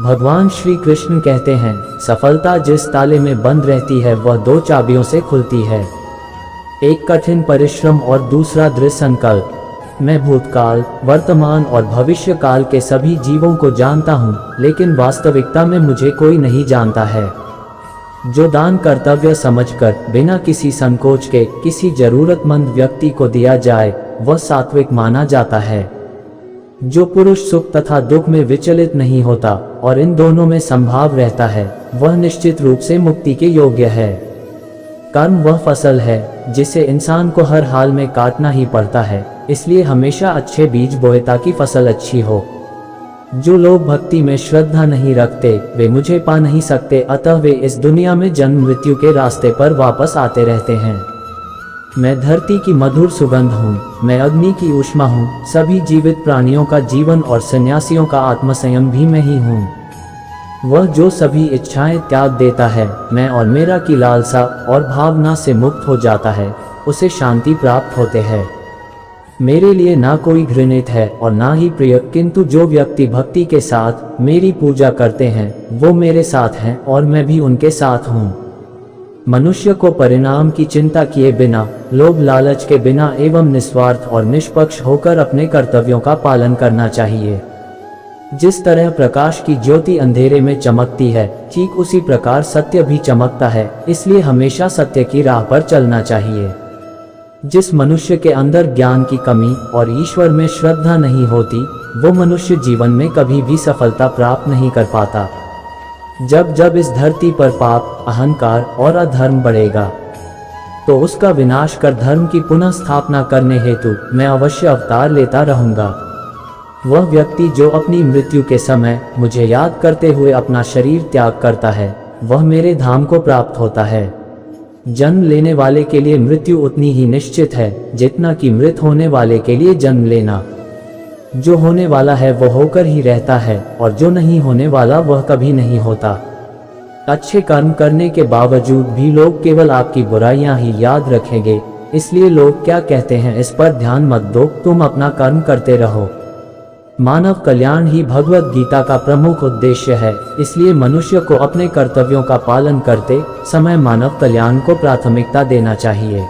भगवान श्री कृष्ण कहते हैं, सफलता जिस ताले में बंद रहती है वह दो चाबियों से खुलती है, एक कठिन परिश्रम और दूसरा दृढ़ संकल्प। मैं भूतकाल, वर्तमान और भविष्य काल के सभी जीवों को जानता हूँ, लेकिन वास्तविकता में मुझे कोई नहीं जानता है। जो दान कर्तव्य समझकर बिना किसी संकोच के किसी जरूरतमंद व्यक्ति को दिया जाए वह सात्विक माना जाता है। जो पुरुष सुख तथा दुख में विचलित नहीं होता और इन दोनों में संभाव रहता है वह निश्चित रूप से मुक्ति के योग्य है। कर्म वह फसल है जिसे इंसान को हर हाल में काटना ही पड़ता है, इसलिए हमेशा अच्छे बीज बोए ताकि फसल अच्छी हो। जो लोग भक्ति में श्रद्धा नहीं रखते वे मुझे पा नहीं सकते, अतः वे इस दुनिया में जन्म मृत्यु के रास्ते पर वापस आते रहते हैं। मैं धरती की मधुर सुगंध हूँ, मैं अग्नि की ऊष्मा हूँ, सभी जीवित प्राणियों का जीवन और सन्यासियों का आत्मसंयम भी मैं ही हूँ। वह जो सभी इच्छाएं त्याग देता है, मैं और मेरा की लालसा और भावना से मुक्त हो जाता है, उसे शांति प्राप्त होते हैं। मेरे लिए ना कोई घृणित है और ना ही प्रिय, किंतु जो व्यक्ति भक्ति के साथ मेरी पूजा करते हैं वो मेरे साथ हैं और मैं भी उनके साथ हूँ। मनुष्य को परिणाम की चिंता किए बिना, लोभ लालच के बिना एवं निस्वार्थ और निष्पक्ष होकर अपने कर्तव्यों का पालन करना चाहिए। जिस तरह प्रकाश की ज्योति अंधेरे में चमकती है, ठीक उसी प्रकार सत्य भी चमकता है, इसलिए हमेशा सत्य की राह पर चलना चाहिए। जिस मनुष्य के अंदर ज्ञान की कमी और ईश्वर में श्रद्धा नहीं होती, वो मनुष्य जीवन में कभी भी सफलता प्राप्त नहीं कर पाता। जब जब इस धरती पर पाप, अहंकार और अधर्म बढ़ेगा तो उसका विनाश कर धर्म की पुनः स्थापना करने हेतु मैं अवश्य अवतार लेता रहूंगा। वह व्यक्ति जो अपनी मृत्यु के समय मुझे याद करते हुए अपना शरीर त्याग करता है, वह मेरे धाम को प्राप्त होता है। जन्म लेने वाले के लिए मृत्यु उतनी ही निश्चित है जितना कि मृत होने वाले के लिए जन्म लेना। जो होने वाला है वह होकर ही रहता है और जो नहीं होने वाला वह कभी नहीं होता। अच्छे कर्म करने के बावजूद भी लोग केवल आपकी बुराइयां ही याद रखेंगे, इसलिए लोग क्या कहते हैं इस पर ध्यान मत दो, तुम अपना कर्म करते रहो। मानव कल्याण ही भगवत गीता का प्रमुख उद्देश्य है, इसलिए मनुष्य को अपने कर्तव्यों का पालन करते समय मानव कल्याण को प्राथमिकता देना चाहिए।